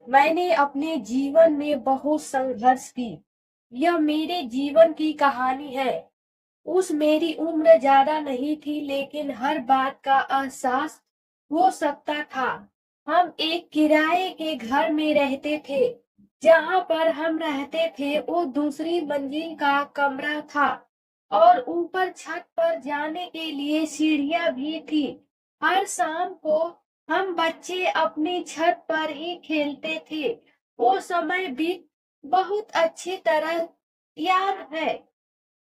मैंने अपने जीवन में बहुत संघर्ष की। यह मेरे जीवन की कहानी है। उस मेरी उम्र ज्यादा नहीं थी, लेकिन हर बात का एहसास हो सकता था। हम एक किराए के घर में रहते थे। जहाँ पर हम रहते थे वो दूसरी मंजिल का कमरा था और ऊपर छत पर जाने के लिए सीढ़ियां भी थी। हर शाम को हम बच्चे अपनी छत पर ही खेलते थे। वो समय भी बहुत अच्छी तरह याद है।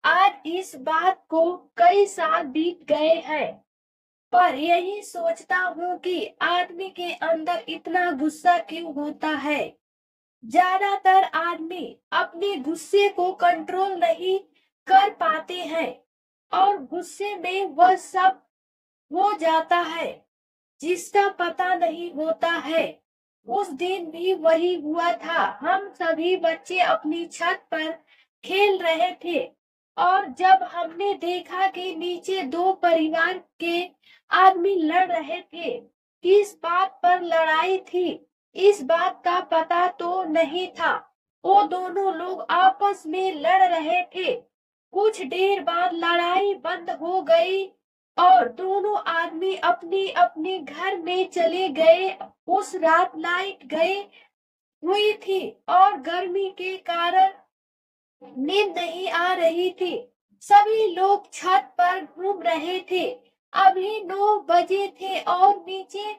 आज इस बात को कई साल बीत गए हैं, पर यही सोचता हूँ कि आदमी के अंदर इतना गुस्सा क्यों होता है। ज्यादातर आदमी अपने गुस्से को कंट्रोल नहीं कर पाते हैं और गुस्से में वह सब हो जाता है जिसका पता नहीं होता है। उस दिन भी वही हुआ था। हम सभी बच्चे अपनी छत पर खेल रहे थे और जब हमने देखा कि नीचे दो परिवार के आदमी लड़ रहे थे। किस बात पर लड़ाई थी इस बात का पता तो नहीं था। वो दोनों लोग आपस में लड़ रहे थे। कुछ देर बाद लड़ाई बंद हो गई और दोनों आदमी अपनी अपनी घर में चले गए। उस रात लाइट गई हुई थी और गर्मी के कारण नींद नहीं आ रही थी। सभी लोग छत पर घूम रहे थे। अभी 9 बजे थे और नीचे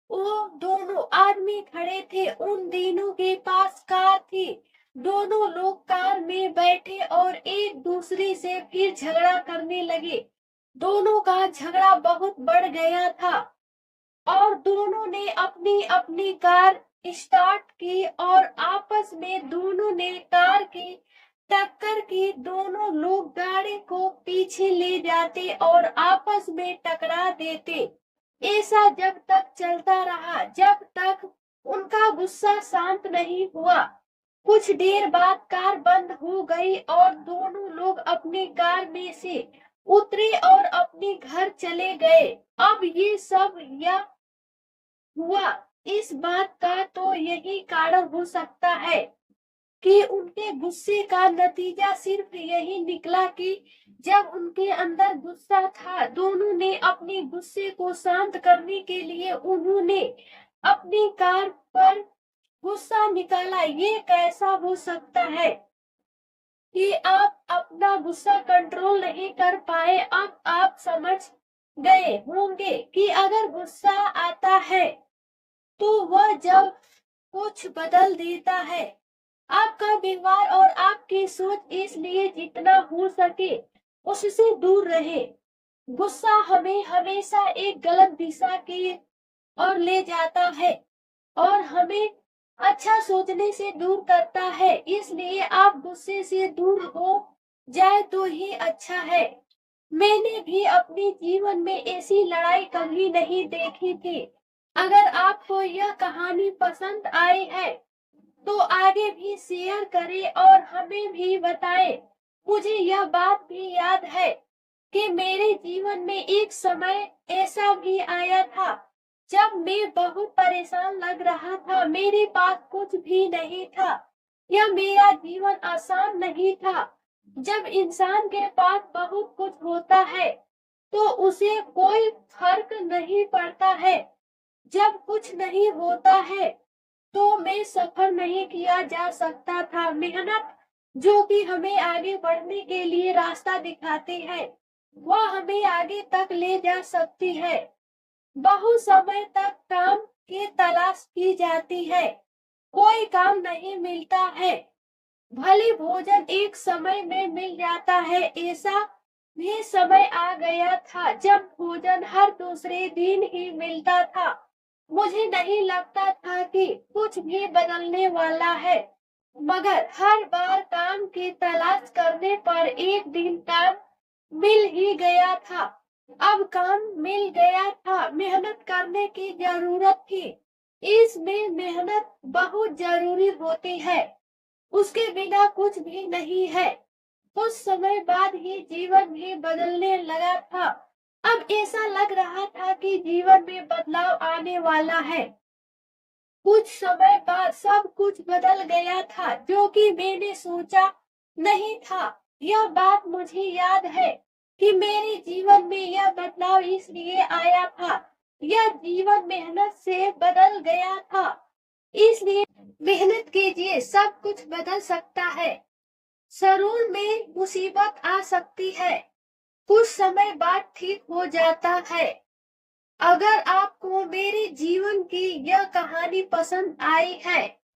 वो दोनों आदमी खड़े थे। उन तीनों के पास कार थी। दोनों लोग कार में बैठे और एक दूसरे से फिर झगड़ा करने लगे। दोनों का झगड़ा बहुत बढ़ गया था और दोनों ने अपनी अपनी कार स्टार्ट की और आपस में दोनों ने कार की टक्कर की। दोनों लोग गाड़ी को पीछे ले जाते और आपस में टकरा देते। ऐसा जब तक चलता रहा जब तक उनका गुस्सा शांत नहीं हुआ। कुछ देर बाद कार बंद हो गई और दोनों लोग अपनी कार में से उतरे और अपने घर चले गए। अब ये सब यह हुआ इस बात का तो यही कारण हो सकता है कि उनके गुस्से का नतीजा सिर्फ यही निकला कि जब उनके अंदर गुस्सा था दोनों ने अपने गुस्से को शांत करने के लिए उन्होंने अपनी कार पर गुस्सा निकाला। ये कैसा हो सकता है कि आप अपना गुस्सा कंट्रोल नहीं कर पाए। अब आप समझ गए होंगे कि अगर गुस्सा आता है तो वह जब कुछ बदल देता है आपका व्यवहार और आपकी सोच। इसलिए जितना हो सके उससे दूर रहे। गुस्सा हमें हमेशा एक गलत दिशा की ओर ले जाता है और हमें अच्छा सोचने से दूर करता है। इसलिए आप गुस्से से दूर हो जाए तो ही अच्छा है। मैंने भी अपने जीवन में ऐसी लड़ाई कभी नहीं देखी थी। अगर आपको यह कहानी पसंद आई है तो आगे भी शेयर करें और हमें भी बताएं। मुझे यह बात भी याद है कि मेरे जीवन में एक समय ऐसा भी आया था जब मैं बहुत परेशान लग रहा था। मेरे पास कुछ भी नहीं था। यह मेरा जीवन आसान नहीं था। जब इंसान के पास बहुत कुछ होता है तो उसे कोई फर्क नहीं पड़ता है। जब कुछ नहीं होता है तो में सफर नहीं किया जा सकता था। मेहनत जो कि हमें आगे बढ़ने के लिए रास्ता दिखाती है वह हमें आगे तक ले जा सकती है। बहुत समय तक काम की तलाश की जाती है, कोई काम नहीं मिलता है। भले भोजन एक समय में मिल जाता है। ऐसा भी समय आ गया था जब भोजन हर दूसरे दिन ही मिलता था। मुझे नहीं लगता था कि कुछ भी बदलने वाला है, मगर हर बार काम की तलाश करने पर एक दिन काम मिल ही गया था। अब काम मिल गया था। मेहनत करने की जरूरत थी। इसमें मेहनत बहुत जरूरी होती है, उसके बिना कुछ भी नहीं है। कुछ समय बाद ही जीवन भी बदलने लगा था। अब ऐसा लग रहा था कि जीवन में बदलाव आने वाला है। कुछ समय बाद सब कुछ बदल गया था, जो कि मैंने सोचा नहीं था। यह बात मुझे याद है कि मेरे जीवन में यह बदलाव इसलिए आया था। यह जीवन मेहनत से बदल गया था, इसलिए मेहनत कीजिए, सब कुछ बदल सकता है। जरूर में मुसीबत आ सकती है, कुछ समय बाद ठीक हो जाता है। अगर आपको मेरे जीवन की यह कहानी पसंद आई है